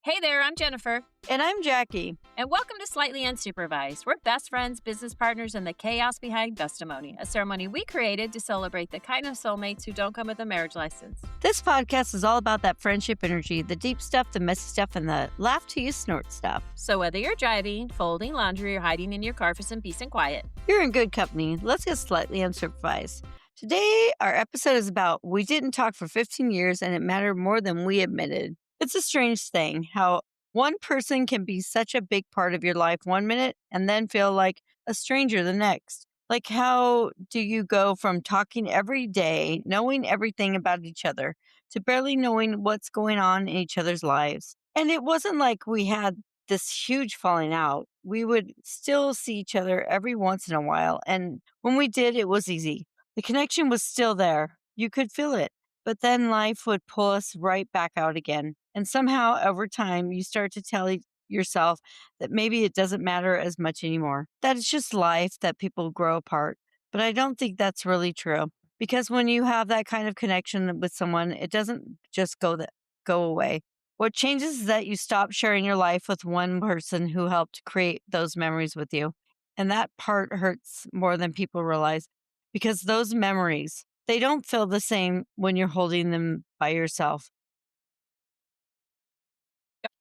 Hey there, I'm Jennifer. And I'm Jackie. And welcome to Slightly Unsupervised. We're best friends, business partners, and the chaos behind Bestimony, a ceremony we created to celebrate the kind of soulmates who don't come with a marriage license. This podcast is all about that friendship energy, the deep stuff, the messy stuff, and the laugh till you snort stuff. So whether you're driving, folding laundry, or hiding in your car for some peace and quiet, you're in good company. Let's get slightly unsupervised. Today, our episode is about we didn't talk for 15 years and it mattered more than we admitted. It's a strange thing how one person can be such a big part of your life one minute and then feel like a stranger the next. Like, how do you go from talking every day, knowing everything about each other, to barely knowing what's going on in each other's lives? And it wasn't like we had this huge falling out. We would still see each other every once in a while. And when we did, it was easy. The connection was still there. You could feel it. But then life would pull us right back out again. And somehow, over time, you start to tell yourself that maybe it doesn't matter as much anymore. That it's just life, that people grow apart. But I don't think that's really true. Because when you have that kind of connection with someone, it doesn't just go away. What changes is that you stop sharing your life with one person who helped create those memories with you. And that part hurts more than people realize. Because those memories, they don't feel the same when you're holding them by yourself.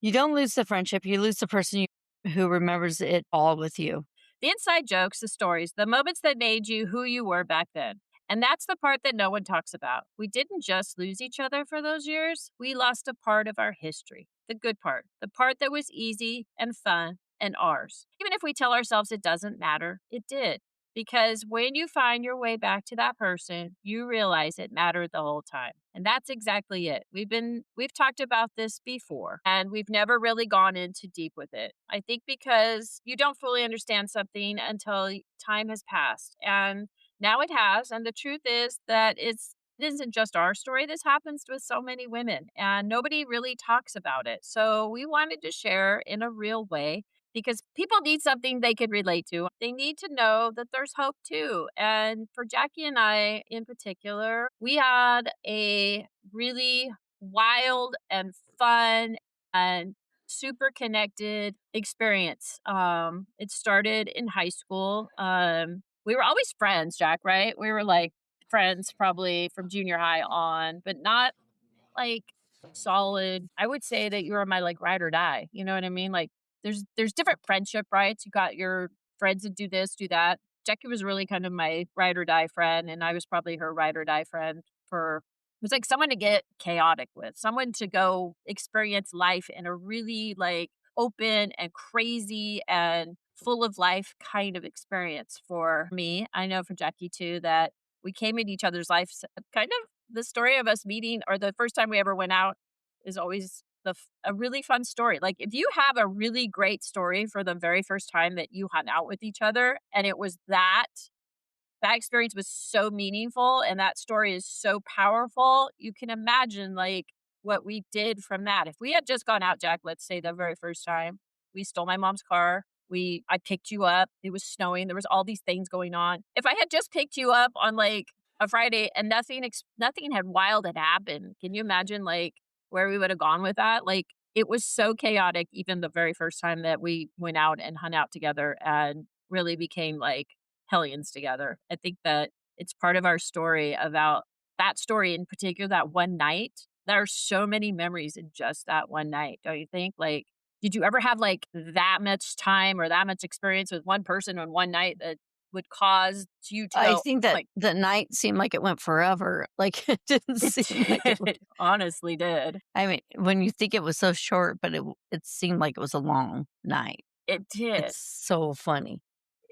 You don't lose the friendship, you lose the person who remembers it all with you. The inside jokes, the stories, the moments that made you who you were back then. And that's the part that no one talks about. We didn't just lose each other for those years. We lost a part of our history, the good part, the part that was easy and fun and ours. Even if we tell ourselves it doesn't matter, it did. Because when you find your way back to that person, you realize it mattered the whole time. And that's exactly it. We've talked about this before, and we've never really gone into deep with it. I think because you don't fully understand something until time has passed. And now it has. And the truth is that it isn't just our story. This happens with so many women, and nobody really talks about it. So we wanted to share in a real way, because people need something they can relate to. They need to know that there's hope too. And for Jackie and I in particular, we had a really wild and fun and super connected experience. It started in high school. We were always friends, Jack, right? We were like friends probably from junior high on, but not like solid. I would say that you were my like ride or die. You know what I mean? Like, there's different friendship, rights. You got your friends that do this, do that. Jackie was really kind of my ride or die friend, and I was probably her ride or die friend. It was like someone to get chaotic with, someone to go experience life in a really like open and crazy and full of life kind of experience for me. I know for Jackie too that we came in each other's lives. Kind of the story of us meeting, or the first time we ever went out, is always a really fun story. Like, if you have a really great story for the very first time that you hung out with each other, and it was that experience was so meaningful and that story is so powerful, you can imagine like what we did from that. If we had just gone out, Jack, let's say the very first time, we stole my mom's car. I picked you up. It was snowing. There was all these things going on. If I had just picked you up on like a Friday and nothing had wild had happened, can you imagine like where we would have gone with that? Like, it was so chaotic, even the very first time that we went out and hung out together and really became like hellions together. I think that it's part of our story about that story in particular, that one night. There are so many memories in just that one night, don't you think? Like, did you ever have like that much time or that much experience with one person on one night that would cause you to I think that like, the night seemed like it went forever. Like, it didn't seem like it honestly did. I mean, when you think it was so short, but it seemed like it was a long night. It did. It's so funny.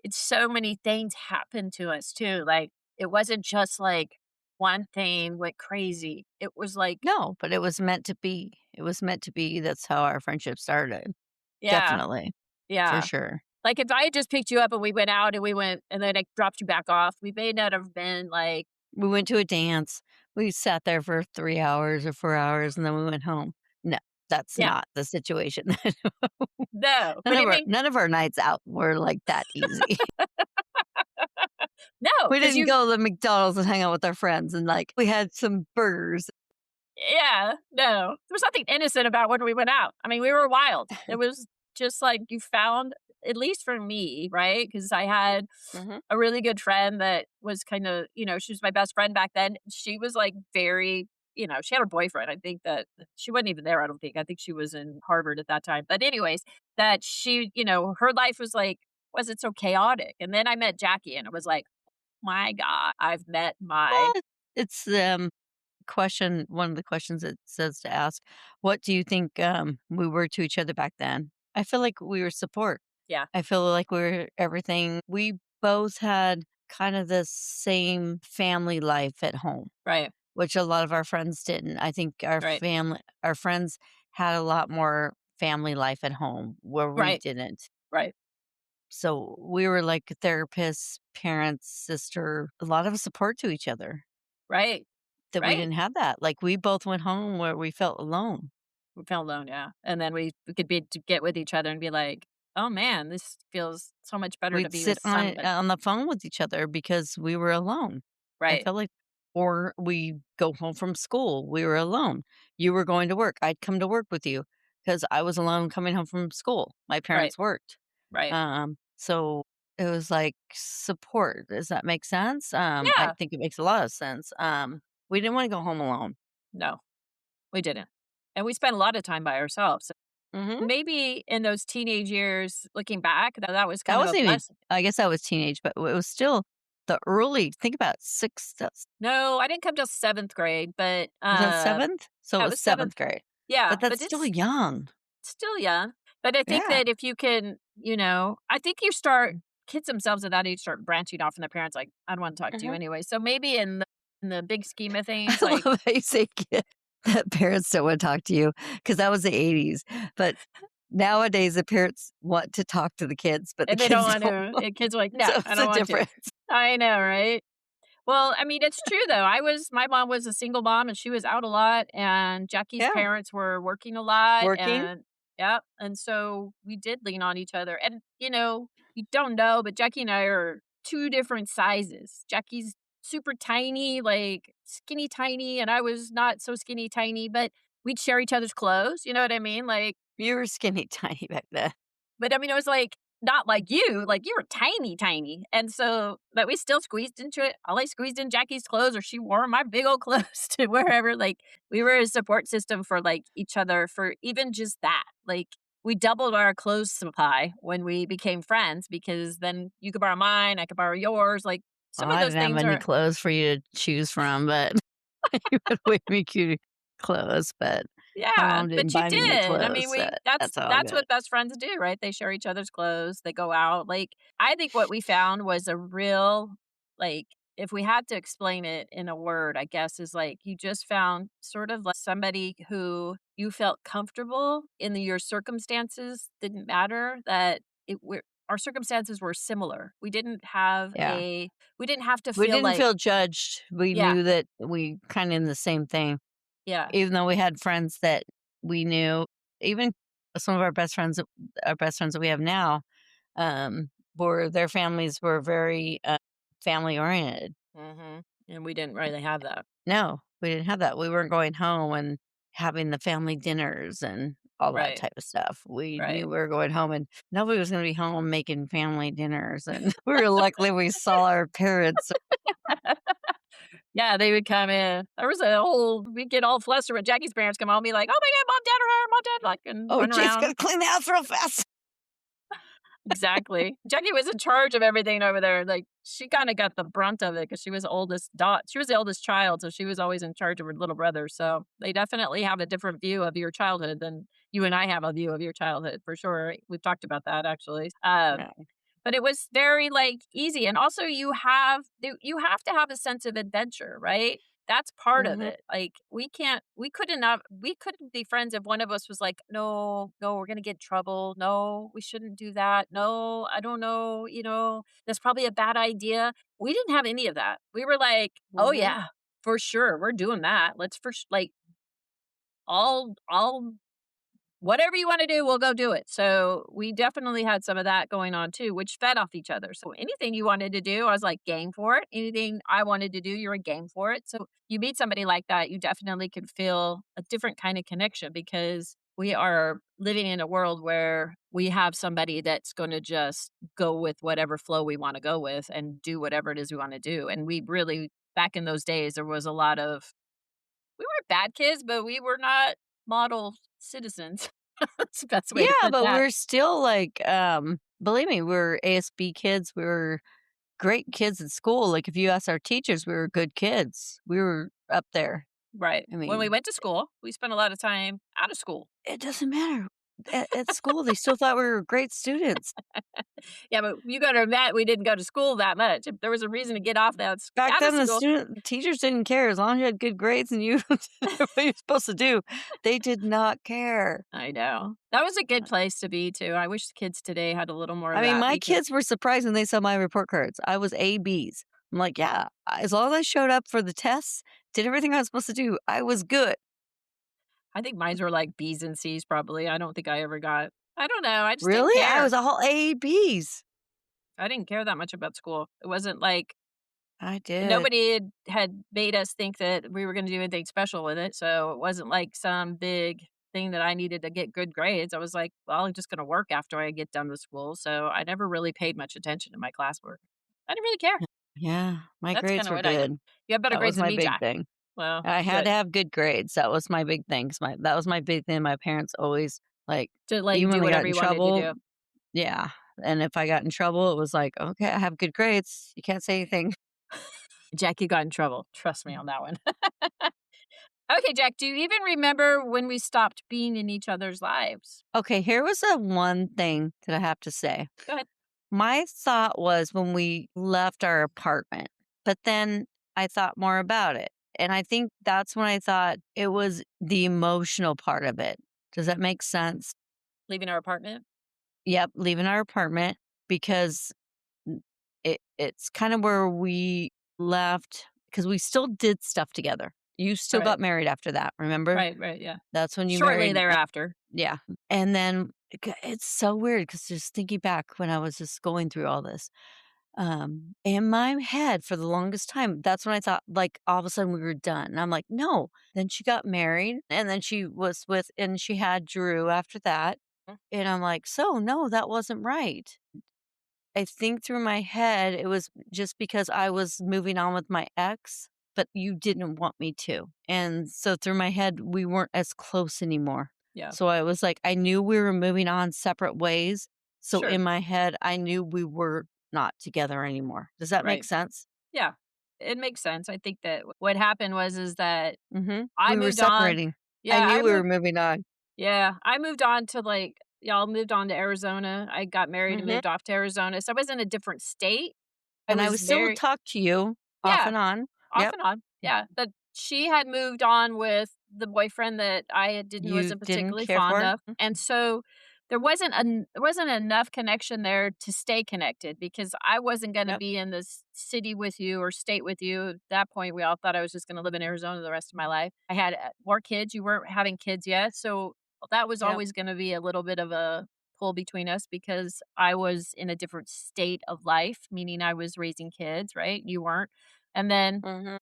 It's so many things happened to us too. Like, it wasn't just like one thing went crazy. It was like, No, but it was meant to be. It was meant to be. That's how our friendship started. yeah, Definitely. yeah. For sure. Like, if I had just picked you up and we went out and then I dropped you back off, we may not have been like, We went to a dance. We sat there for 3 hours or 4 hours, and then we went home. No, that's yeah, not the situation. no. But I mean, None of our nights out were like that easy. no, We because didn't go to the McDonald's and hang out with our friends, and like we had some burgers. Yeah, no. There was nothing innocent about when we went out. I mean, we were wild. It was just like you found at least for me, right? Because I had Mhm. a really good friend that was kinda she was my best friend back then. She was, like, very she had a boyfriend. I think that she wasn't even there, I don't think. I think she was in Harvard at that time. But anyways, that her life was, like, wasn't so chaotic. And then I met Jackie, and it was like, "My god, I've met my." Well, it's, question one of the questions it says to ask, "What do you think, we were to each other back then?" I feel like we were support. Yeah, I feel like we're everything. We both had kind of the same family life at home, right, which a lot of our friends didn't. I think right, our friends had a lot more family life at home where we right, didn't. right, So we were like therapists, parents, sister, a lot of support to each other right, that we right. didn't have that. Like we both went home where we felt alone. We felt alone, yeah. And then we could be to get with each other and be like, "Oh, man, this feels so much better to We'd be sit with somebody." on the phone with each other because we were alone. I Right, felt like or we go home from school, we were alone. You were going to work, I'd come to work with you because I was alone coming home from school. My right, parents worked. right. So it was like support. Does that make sense? I Yeah. think it makes a lot of sense. We didn't wanna go home alone. No, we didn't. And we spent a lot of time by ourselves. Mhm. Maybe in those teenage years, looking back, that was That kind of a wasn't even blessing. I guess I was teenage, but it was still the early think about 6 No, I didn't come till 7th grade, but, was that 7th? So it that was was 7th. 7th grade. Yeah, But that's but still it's young. still young. But I think Yeah. that if you can, I think you start kids themselves at that age start branching off from their parents like, "I don't wanna talk to you Mhm. anyway." So maybe in the big scheme of things, I like love how you say that parents don't wanna talk to you because that was the '80s, but nowadays, the parents want to talk to the kids, but the and they don't kids want don't to want and kids are like, "No, so I it's don't a want to." difference. I know, right? Well, I mean, it's true though. My mom was a single mom and she was out a lot and Jackie's Yeah, parents were working a lot working. and yeah, and so we did lean on each other. And you don't know, but Jackie and I are two different sizes. Jackie's super tiny, like skinny tiny, and I was not so skinny tiny, but we'd share each other's clothes, you know what I mean? Like You were skinny tiny back then. but I mean, it was like not like you were tiny, tiny, and so but we still squeezed into it. I like squeezed in Jackie's clothes, or she wore my big old clothes to wherever. Like we were a support system for like each other for even just that. Like we doubled our clothes supply when we became friends because then you could borrow mine, I could borrow yours. Like Well, some of I those didn't have things many are clothes for you to choose from, but you had way me cute clothes, but my yeah, mom didn't but you buy me any did. I clothes, mean, so that's all that's good. what best friends do, right? They share each other's clothes, they go out. Like, I think what we found was a real like if we had to explain it in a word, I guess is like you just found sort of like somebody who you felt comfortable in your circumstances didn't matter that our circumstances were similar. Yeah. We didn't have to We feel didn't like feel judged. We yeah, knew that we kinda in the same thing. yeah. Even though we had friends that we knew, even some of our best friends that we have now, were their families were very, family oriented. Mhm. And we didn't really have that. No, we didn't have that. We weren't going home and having the family dinners and all that Right. type of stuff. We Right. knew we were going home and nobody was gonna be home making family dinners, and we were luckily we saw our parents. Yeah, they would come in. There was a whole we'd get all flustered when Jackie's parents come home and be like, "Oh my god, mom, dad are here, mom, dad," like, and "Oh, run Jake's gotta around. clean the house real fast." Exactly. Jackie was in charge of everything over there, like, she kinda got the brunt of it because she was the oldest child, so she was always in charge of her little brother, so they definitely have a different view of your childhood than you and I have a view of your childhood, for sure. We've talked about that, actually. Yeah. But it was very, like, easy, and also you have to have a sense of adventure, right? That's part of Mhm, it. Like, we couldn't be friends if one of us was like, "No, no, we're gonna get in trouble. No, we shouldn't do that. No, I don't know, that's probably a bad idea." We didn't have any of that. We were like, "Oh, mhm. yeah, for sure, we're doing that. Let's like, I'll whatever you want to do, we'll go do it. So we definitely had some of that going on too, which fed off each other. So anything you wanted to do, I was like game for it. Anything I wanted to do, you're a game for it. So you meet somebody like that, you definitely can feel a different kind of connection because we are living in a world where we have somebody that's going to just go with whatever flow we want to go with and do whatever it is we want to do. And we really, back in those days, there was a lot of, we weren't bad kids, but we were not model citizens. That's the best way to Yeah, put but that. we're still like, believe me, we're ASB kids. We were great kids at school. Like if you ask our teachers, we were good kids. We were up there. Right. I When we mean, went to school, we spent a lot of time out of school. it doesn't matter. At school, they still thought we were great students. Yeah, but you gotta admit we didn't go to school that much. If there was a reason to get off that Back out of then, school. teachers didn't care as long as you had good grades and you did what you're supposed to do. They did not care. I know. That was a good place to be too. I wish the kids today had a little more I of mean, that my because kids were surprised when they saw my report cards. I was A B's. I'm like, yeah, as long as I showed up for the tests, did everything I was supposed to do, I was good. I think mines were like B's and C's probably. I don't think I ever got, I don't know. I just didn't Really? I care. was a whole A B's. I didn't care that much about school. It wasn't like I did. nobody had made us think that we were gonna do anything special with it, so it wasn't like some big thing that I needed to get good grades. I was like, "Well, I'm just gonna work after I get done with school," so I never really paid much attention to my classwork. I didn't really care. Yeah, my That's grades kinda were what I did. good. You have better That was grades than my me, big Jack. thing. Well, I had to good. have good grades. That was my big thing. 'Cause that was my big thing. My parents always like, To let you even do when I got whatever in you wanted to trouble, do. yeah. And if I got in trouble, it was like, okay, I have good grades. You can't say anything. Jackie got in trouble. Trust me on that one. Okay, Jack, do you even remember when we stopped being in each other's lives? Okay, here was the one thing that I have to say. Go ahead. My thought was when we left our apartment, but then I thought more about it. And I think that's when I thought it was the emotional part of it. Does that make sense? Leaving our apartment? Yep, leaving our apartment because it's kind of where we left because we still did stuff together. You still Right. got married after that, remember? Right, right, yeah. That's when you Shortly married. thereafter. Yeah. And then it's so weird because just thinking back when I was just going through all this, in my head for the longest time, that's when I thought like all of a sudden we were done. And I'm like, no. Then she got married and then she was with, and she had Drew after that. Mm, And I'm like, so no, that wasn't right. I think through my head, it was just because I was moving on with my ex, but you didn't want me to. And so through my head, we weren't as close anymore. yeah. So I was like, I knew we were moving on separate ways. So Sure. in my head, I knew we were not together anymore. Does that make Right. sense? Yeah. It makes sense. I think that what happened was is that I We were moved on. separating. I Yeah, knew I we were moved moving on. yeah, I moved on to, like y'all moved on to Arizona. I got married and hmm moved off to Arizona, so I was in a different state. I And I was was still would very talk to you off yeah, and on. off Yep. and on, yeah, but she had moved on with the boyfriend that I didn't You wasn't didn't particularly care fond for. of, and so there wasn't enough connection there to stay connected because I wasn't gonna Yep. be in this city with you or state with you. At that point, we all thought I was just gonna live in Arizona the rest of my life. I had, more kids, you weren't having kids yet, so that was Yep. always gonna be a little bit of a pull between us because I was in a different state of life, meaning I was raising kids, right? You weren't, and then hmm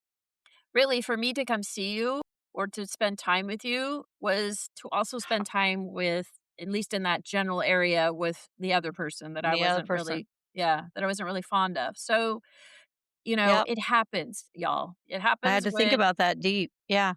really, for me to come see you or to spend time with you was to also spend time with, at least in that general area, with the other person that I The other wasn't person. really yeah, that I wasn't really fond of. So, Yep. it happens, y'all. It I had happens to think when about that deep. Yeah.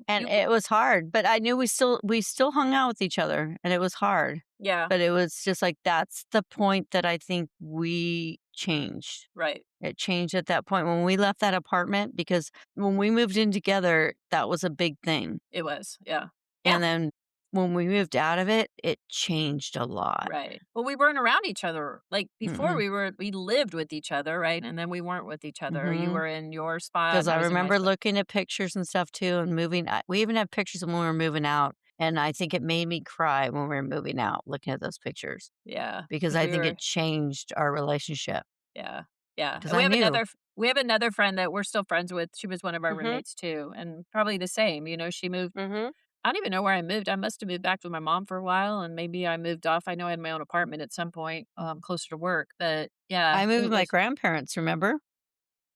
And you can it was hard, but I knew we still hung out with each other and it was hard. yeah, But it was just like that's the point that I think we changed. right. It changed at that point when we left that apartment because when we moved in together, that was a big thing. It was, yeah. Yeah. And then when we moved out of it, it changed a lot. Right. Well, we weren't around each other. Like before Mm-mm. we lived with each other, right? And then we weren't with each other. You Mhm. were in your spot 'Cause and I I was in my remember spot. looking at pictures and stuff too and moving we even have pictures of when we were moving out, and I think it made me cry when we were moving out looking at those pictures Yeah, because because I we think were it changed our relationship. yeah, yeah, Because and I knew. we have another friend that we're still friends with. She was one of our Mhm, roommates too, and probably the same. She moved mhm. I don't even know where I moved. I must have moved back with my mom for a while, and maybe I moved off. I know I had my own apartment at some point, closer to work, but yeah, I moved it with my was grandparents, remember?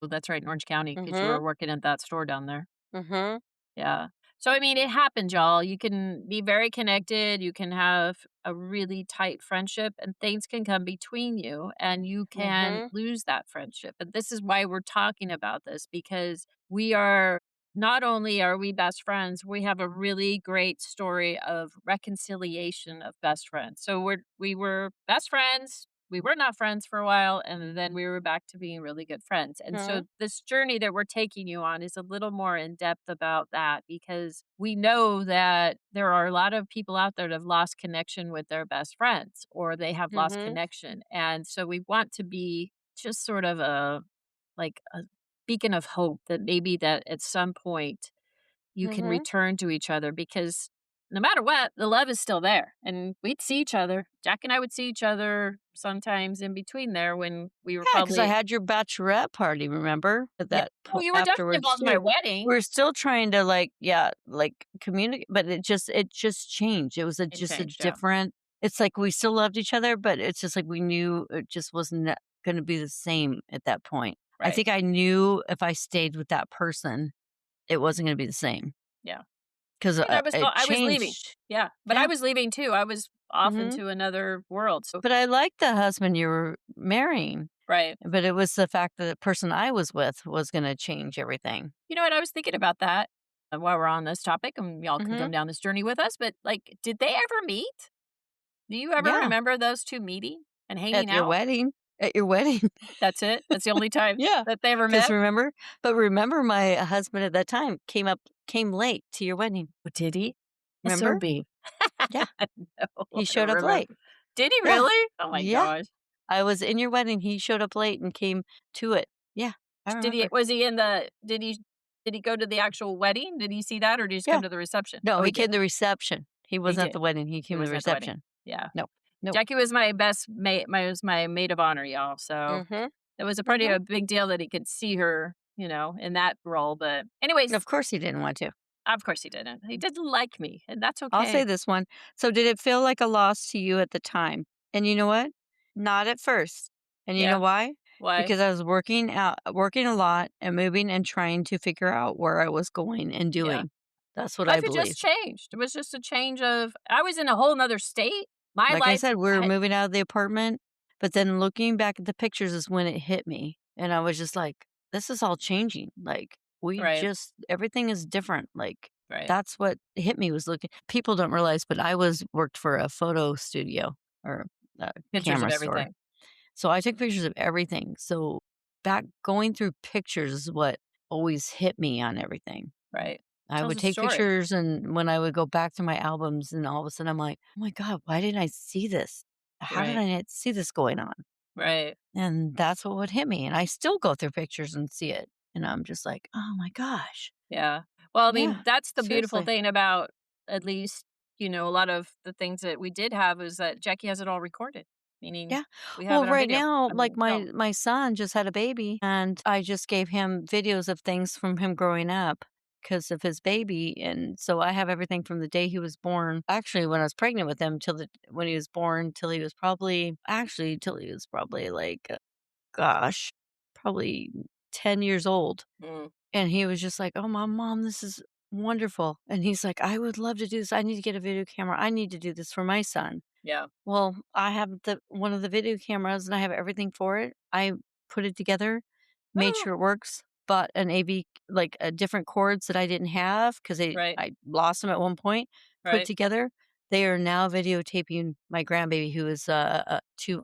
well, that's right in Orange County because you were Mhm, working at that store down there. mhm, Yeah. So, I mean, it happens, y'all. You can be very connected. You can have a really tight friendship, and things can come between you, and you can mhm, lose that friendship. And this is why we're talking about this because we are not only are we best friends, we have a really great story of reconciliation of best friends. So we were best friends. We were not friends for a while, and then we were back to being really good friends. And so, mhm, this journey that we're taking you on is a little more in depth about that because we know that there are a lot of people out there that have lost connection with their best friends or they have lost mhm, connection. And so, we want to be just sort of a beacon of hope that maybe that at some point you can mhm. return to each other because no matter what, the love is still there. And we'd see each other. Jack and I would see each other sometimes in between there when we were Yeah, because I probably had your bachelorette party, remember? At yeah. that Oh, po you were definitely afterwards involved in my too. wedding. We're still trying to, like, yeah, like, communicate, but it just changed. It was It just a changed, yeah. different, it's like we still loved each other, but it's just like we knew it just wasn't gonna be the same at that point. I Right. think I knew if I stayed with that person, it wasn't gonna be the same Yeah. 'cause, And it I was leaving. changed. Yeah. But I Yeah, was leaving too. I was off mhm. into another world. So But I liked the husband you were marrying, right. but it was the fact that the person I was with was gonna change everything. You know what? I was thinking about that while we're on this topic, and y'all can Mhm. come down this journey with us. But like, did they ever meet? Do you ever Yeah, remember those two meeting and hanging at your out? wedding. At your wedding. That's it? That's the only time Yeah, that they ever because met? remember my husband at that time came late to your wedding, Oh, did he? remember? SOB. Yeah, No, I he don't showed up late. remember. Did he Yeah, really? Oh my yeah, gosh. I was in your wedding, he showed up late and came to it. Yeah, I Did he remember. was he in the did he go to the actual wedding? Did he see that or did he just come Yeah. to the reception? No, Oh, he he came did. to the reception. He He wasn't at did. the wedding, he He came to the wasn't at the wedding. reception. Yeah. No, nope. Jackie was my best mate my was my maid of honor, y'all, so Mhm, it was a pretty mhm. a big deal that he could see her, in that role, but anyways, Of course he didn't want to. of course he didn't. He didn't like me, and that's I'll say okay. this one. So did it feel like a loss to you at the time? And you know what? Not at first. And you know Yeah. why? Why? Because I was working a lot and moving and trying to figure out where I was going and Yeah. doing. That's what I Life had believe. just changed. It was just a change of I was in a whole whole 'nother state. My Like I life said, we were had moving out of the apartment, but then looking back at the pictures is when it hit me. And I was just like, this is all changing. Like right, everything is different. Like right. that's what hit me was looking. People don't realize, but I was worked for a photo studio or a Pictures of camera store. everything. So I took pictures of everything. So back going through pictures is what always hit me on everything. Right. I Tells would a take story. pictures, and when I would go back to my albums, and all of a sudden I'm like, "Oh my god, why didn't I see this? How did Right. I not see this going on?" Right. And that's what would hit me, and I still go through pictures and see it, and I'm just like, "Oh my gosh." Yeah. Well, I Yeah, mean, that's the beautiful seriously. thing about at least, a lot of the things that we did have is that Jackie has it all recorded, meaning Yeah. we have Well, it on right video. now, I like mean, film. my son just had a baby, and I just gave him videos of things from him growing up because of his baby, and so I have everything from the day he was born. Actually, when I was pregnant with him till the when he was born till he was probably actually till he was probably like gosh, probably 10 years old. Mm, And he was just like, "Oh, mom, this is wonderful." And he's like, "I would love to do this. I need to get a video camera. I need to do this for my son." yeah. Well, I have the one of the video cameras and I have everything for it. I put it together, made Oh, sure it works, bought an AV like different cords that I didn't have because right. I lost them at one point, put it Right. together. They are now videotaping my grandbaby who is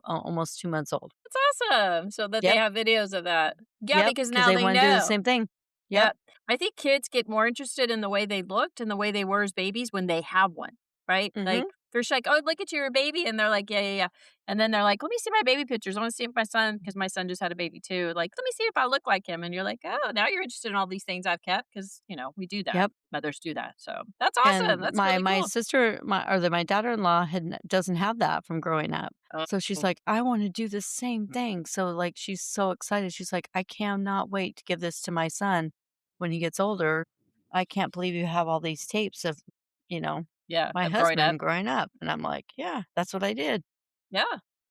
almost 2 months old. That's awesome. So that they Yep. have videos of that. Yeah, Yep, because because now they they wanna do the know. same thing. Yep, Yep. I think kids get more interested in the way they looked and the way they were as babies when they have one, right? Like, mhm, first you're like, "Oh, look at your baby," and they're like, "Yeah, yeah, yeah." And then they're like, "Let me see my baby pictures. I wanna see if my son," because my son just had a baby too, like, "Let me see if I look like him." And you're like, "Oh, now you're interested in all these things I've kept because we do that. yep, Mothers do that." So, that's and awesome. That's really my cool. sister my daughter-in-law doesn't have that from growing up. So she's Oh, like, "I wanna do the same thing." So, like, she's so excited. She's like, "I cannot wait to give this to my son when he gets older. I can't believe you have all these tapes of you know, Yeah, my of growing up. husband growing up. And I'm like, yeah, that's what I did. Yeah.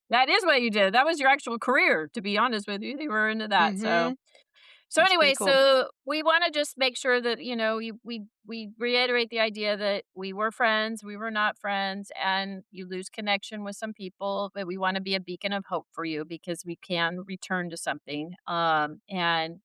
That is what you did. That was your actual career, to be honest with you. You were into that, so Mm-hmm. so It's pretty anyway, cool. so we want to just make sure that we reiterate the idea that we were friends, we were not friends, and you lose connection with some people, but we want to be a beacon of hope for you because we can return to something. And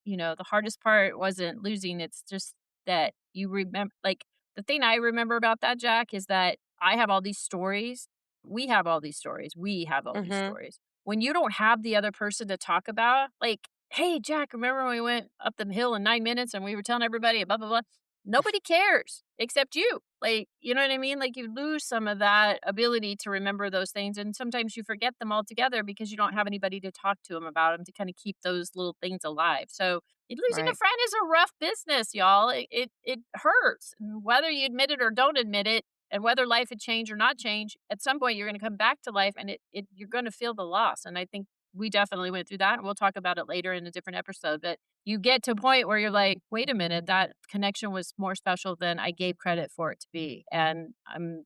the hardest part wasn't losing; it's just that you remember. Like the thing I remember about that, Jack, is that I have all these stories. We have all these stories. We have all these Mm-hmm. stories. When you don't have the other person to talk about, like, "Hey, Jack, remember when we went up the hill in 9 minutes and we were telling everybody blah, blah, blah?" Nobody cares except you. Like, you know what I mean? Like, you lose some of that ability to remember those things, and sometimes you forget them altogether because you don't have anybody to talk to them about them to kinda keep those little things alive. So, losing a Right. friend is a rough business, y'all. It hurts. And whether you admit it or don't admit it, and whether life had changed or not change, at some point, you're gonna come back to life, and you're gonna feel the loss, and I think we definitely went through that, and we'll talk about it later in a different episode, but you get to a point where you're like, "Wait a minute, that connection was more special than I gave credit for it to be, and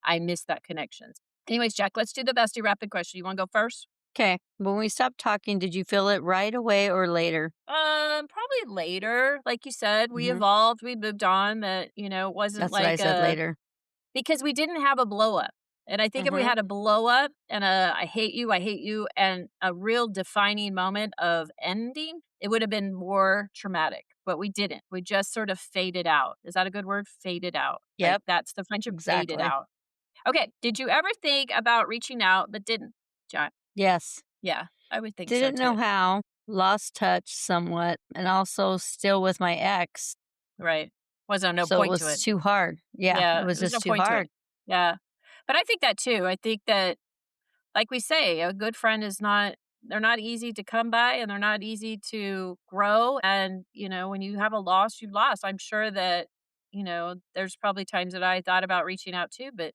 I miss that connection." Anyways, Jack, let's do the bestie rapid question. You wanna go first? Okay. When we stopped talking, did you feel it right away or later? Probably later. Like you said, we Mm-hmm. evolved, we moved on, that, it wasn't That's what I like said a later. because we didn't have a blow up. And I think if we Mm-hmm. had a blow up and a I hate you, and a real defining moment of ending, it would have been more traumatic. But we didn't. We just sort of faded out. Is that a good word? Faded out. Like Yep. that's the friendship faded Exactly. out. Okay. Did you ever think about reaching out but didn't, John? Yes. Yeah, I would think so Didn't too. know how. Lost touch somewhat, and also still with my ex. Right. Wasn't no So it point to was it. too hard. Yeah, it Yeah, was there's no just too point to it. hard. Yeah. But I think that too. I think that like we say, a good friend is not they're not easy to come by and they're not easy to grow. And, when you have a loss, you lost. I'm sure that, there's probably times that I thought about reaching out too, but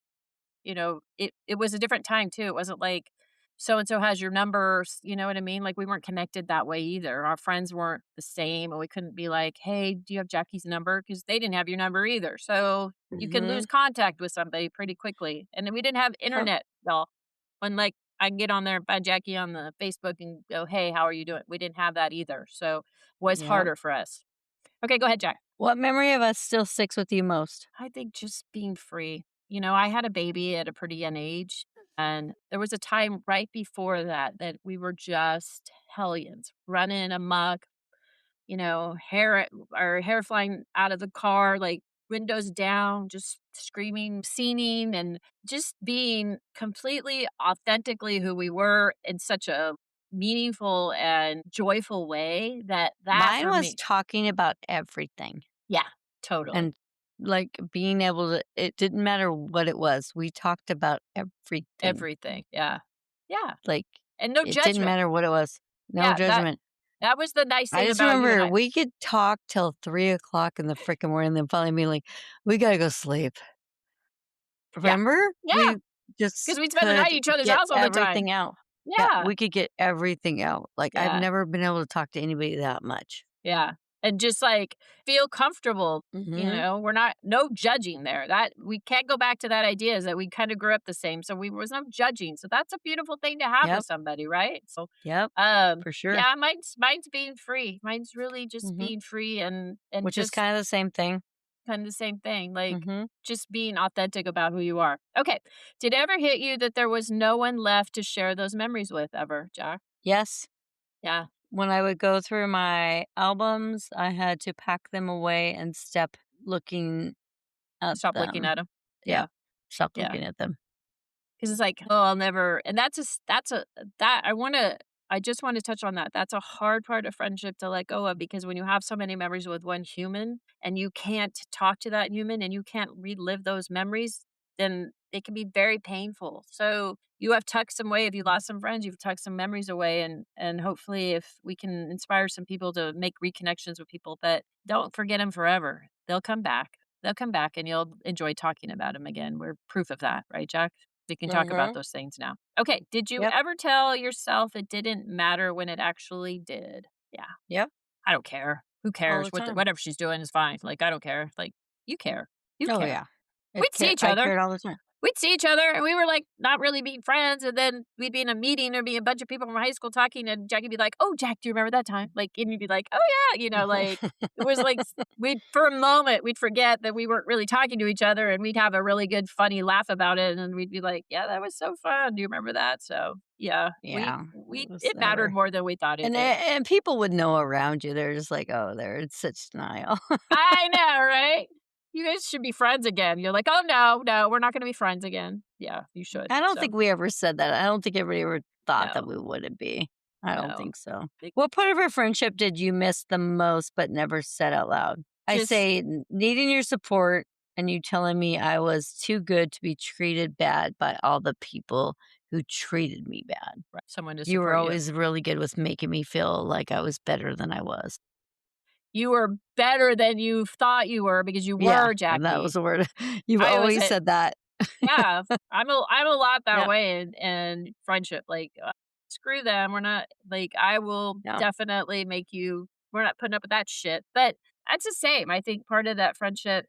it was a different time too. It wasn't like so and so has your numbers, you know what I mean? Like we weren't connected that way either. Our friends weren't the same, and we couldn't be like, "Hey, do you have Jackie's number?" Because they didn't have your number either. So you can lose Mhm. contact with somebody pretty quickly. And then we didn't have Yep. internet, y'all. When like I can get on there and find Jackie on the Facebook and go, "Hey, how are you doing?" We didn't have that either. So it was Yep. harder for us. Okay, go ahead, Jack. What memory of us still sticks with you most? I think just being free. I had a baby at a pretty young age, and there was a time right before that we were just hellions, running amok, hair flying out of the car, like windows down, just screaming, singing, and just being completely authentically who we were in such a meaningful and joyful way that Mine for was me. talking about everything Yeah, totally. and, like, being able to it didn't matter what it was, we talked about everything. Everything. Yeah. Yeah. Like, And no it didn't judgment. matter what it was. No Yeah, judgment. that was the nice I thing just about you and remember I. we could talk till 3 o'clock in the freaking morning, then finally being like, "We gotta go sleep." Yeah. Remember? Yeah, We because just we spend the night could at each other's get house all the time. everything out. Yeah, Yeah. we could get everything out. Like, I've Yeah. never been able to talk to anybody that much. Yeah. And just, like, feel comfortable, Mhm. we're not no judging there. That we can't go back to that idea is that we kinda grew up the same, so we was no judging, so that's a beautiful thing to have with Yep, somebody, right? So, yep, for sure. yeah, mine's being free. Mine's really just Mhm. being free and Which is just kinda the same thing. kind of the same thing, like, Mhm. just being authentic about who you are. Okay. Did it ever hit you that there was no one left to share those memories with ever, Jack? Yes, Yeah. when I would go through my albums, I had to pack them away and stop looking at Stop looking them. at them. Yeah, Yeah. stop Yeah. looking at them. 'Cause it's like, "Oh, I'll never," and that's a that I just wanna touch on that. That's a hard part of friendship to let go of because when you have so many memories with one human and you can't talk to that human and you can't relive those memories, then it can be very painful. So, you have tucked some away. If you lost some friends, you've tucked some memories away, and hopefully, if we can inspire some people to make reconnections with people, but don't forget them forever. They'll come back. They'll come back, and you'll enjoy talking about them again. We're proof of that, right, Jack? We can talk about Mhm. those things now. Okay, did you Yep, ever tell yourself it didn't matter when it actually did? Yeah, yep, I don't care. Who all cares? the time. Whatever she's doing is fine. Like, I don't care. Like, you care. You Oh, care. yeah. We'd see each I other. cared all the time. We'd see each other, and we were, like, not really being friends, and then we'd be in a meeting, there'd be a bunch of people from high school talking, and Jackie'd be like, "Oh, Jack, do you remember that time?" Like, and you'd be like, "Oh, yeah," like, it was like we'd for a moment, we'd forget that we weren't really talking to each other, and we'd have a really good, funny laugh about it, and we'd be like, "Yeah, that was so fun. Do you remember that?" So, yeah, Yeah, it was it mattered more than we thought it did. and people would know around you. They're just like, "Oh, they're in such denial." I know, right? You guys should be friends again. You're like, "Oh, no, no, we're not gonna be friends again." Yeah, you should. I don't So, think we ever said that. I don't think everybody ever thought that no, we wouldn't be. I don't no. think so. They What part of our friendship did you miss the most but never said out loud? I just say needing your support and you telling me I was too good to be treated bad by all the people who treated me bad. right, someone to You were support you. always really good with making me feel like I was better than I was. You were better than you thought you were because you Yeah, were, that was Jackie. the word. You've I was always it. said that. Yeah, I'm a lot that Yep. way in friendship, like, screw them, we're not like, I will Yeah. definitely make you we're not putting up with that shit, but that's the same, I think part of that friendship,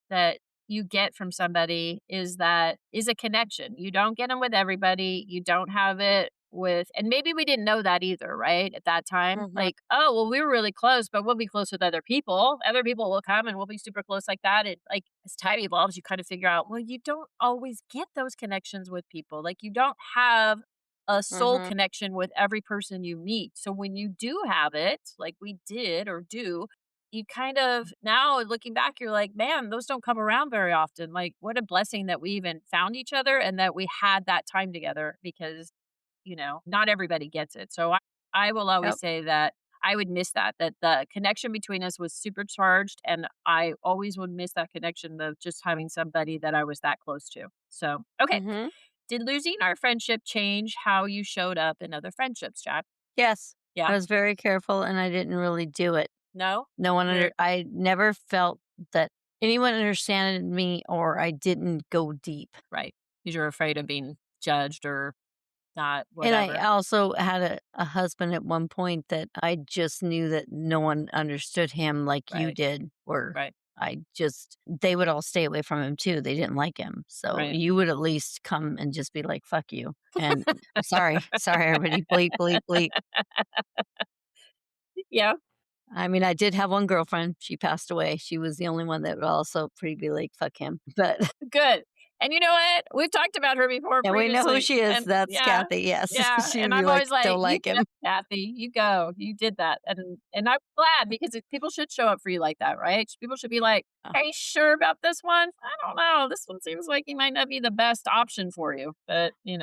that you get from somebody is a connection. You don't get them with everybody, you don't have it with and maybe we didn't know that either, right, at that time? Mhm. Like, "Oh, well, we were really close, but we'll be close with other people. Other people will come and we'll be super close like that," and, like, as time evolves, you kind of figure out, well, you don't always get those connections with people. Like, you don't have a soul Mhm. connection with every person you meet. So when you do have it, like we did or do, you kind of now looking back, you're like, man, those don't come around very often. Like, what a blessing that we even found each other and that we had that time together because not everybody gets it. So I will always Yep. say that I would miss that the connection between us was supercharged. And I always would miss that connection of just having somebody that I was that close to. So, okay. Mhm. Did losing our friendship change how you showed up in other friendships, Jack? Yes. Yeah. I was very careful and I didn't really do it. No? No one You're I never felt that anyone understanded me or I didn't go deep. right. Because you're afraid of being judged or not, And I whatever. also had a husband at one point that I just knew that no one understood him like you Right. did, or Right. they would all stay away from him too. They didn't like him. So Right. you would at least come and just be like, fuck you. And sorry, sorry, everybody, bleep, bleep, bleep. Yeah. I mean, I did have one girlfriend. She passed away. She was the only one that would also pretty be like, fuck him. But Good. And you know what? We've talked about her before yeah, we know who previously, she is. and That's yeah, Kathy. Yes. yeah, She'd and be I'm like, always like, don't "You like go, him. Kathy, you go. You did that." And I'm glad because people should show up for you like that, right? People should be like, Oh, "Are you sure about this one? I don't know. This one seems like he might not be the best option for you." But, you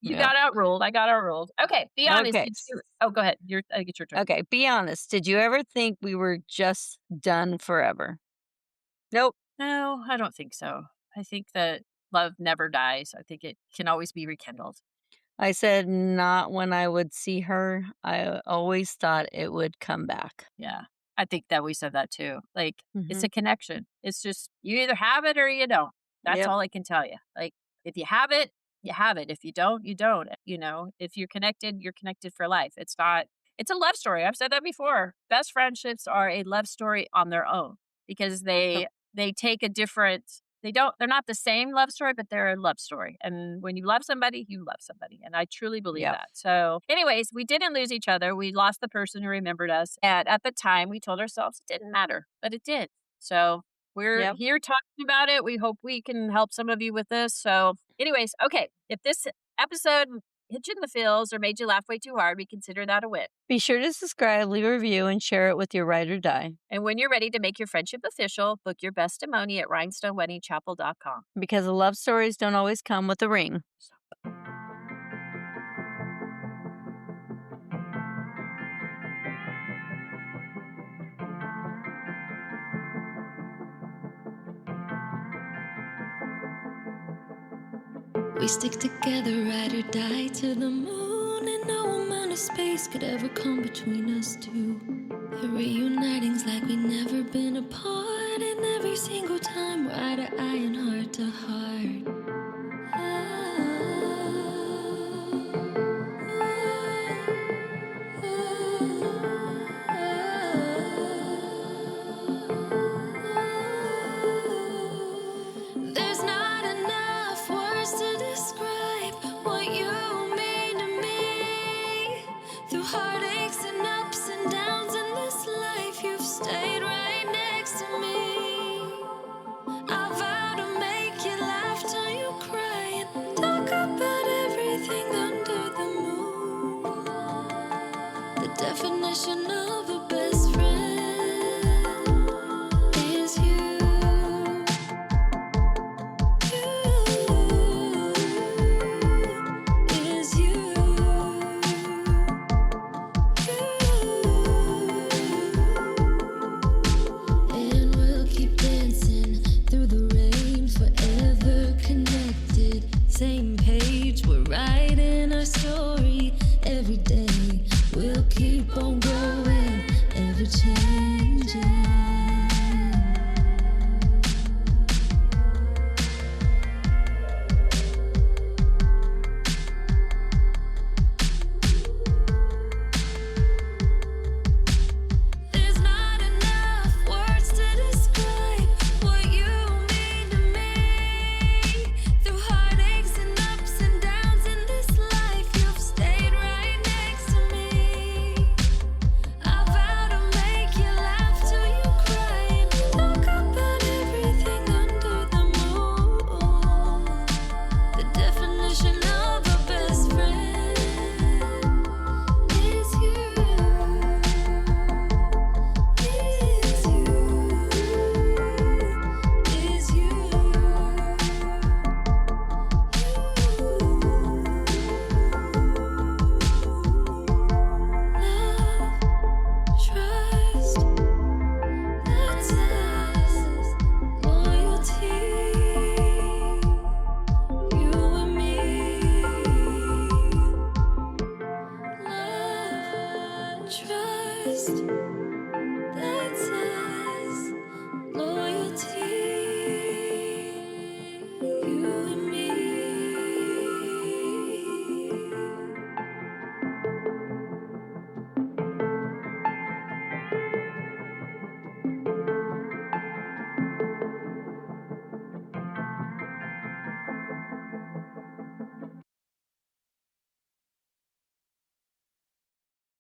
yeah. got outruled. I got outruled. Okay, be honest. Okay. Did you Oh, go ahead. I get your turn. Okay. Be honest. Did you ever think we were just done forever? Nope. No, I don't think so. I think that love never dies. I think it can always be rekindled. I said not when I would see her. I always thought it would come back. Yeah. I think that we said that too. Like, it's Hmm. a connection. It's just you either have it or you don't. That's Yep. all I can tell you. Like, if you have it, you have it. If you don't, you don't. If you're connected for life. It's a love story. I've said that before. Best friendships are a love story on their own because Yep. they take a different they're not the same love story, but they're a love story. And when you love somebody, you love somebody. And I truly believe Yep. that. So, anyways, we didn't lose each other. We lost the person who remembered us. And at the time, we told ourselves it didn't matter, but it did. So, we're Yep. here talking about it. We hope we can help some of you with this. So, anyways, okay. If this episode hit you in the feels or made you laugh way too hard, we consider that a win. Be sure to subscribe, leave a review, and share it with your ride or die And when you're ready to make your friendship official, book your bestimony at rhinestoneweddingchapel.com. because the love stories don't always come with a ring. We stick together, ride or die to the moon, and no amount of space could ever come between us two. The reuniting's like we never been apart, and every single time we're eye to eye and heart to heart. definition of a best friend is you. Is you. And we'll keep dancing through the rain, forever connected. Same page, we're writing our story every day. We'll keep on growing, ever changing.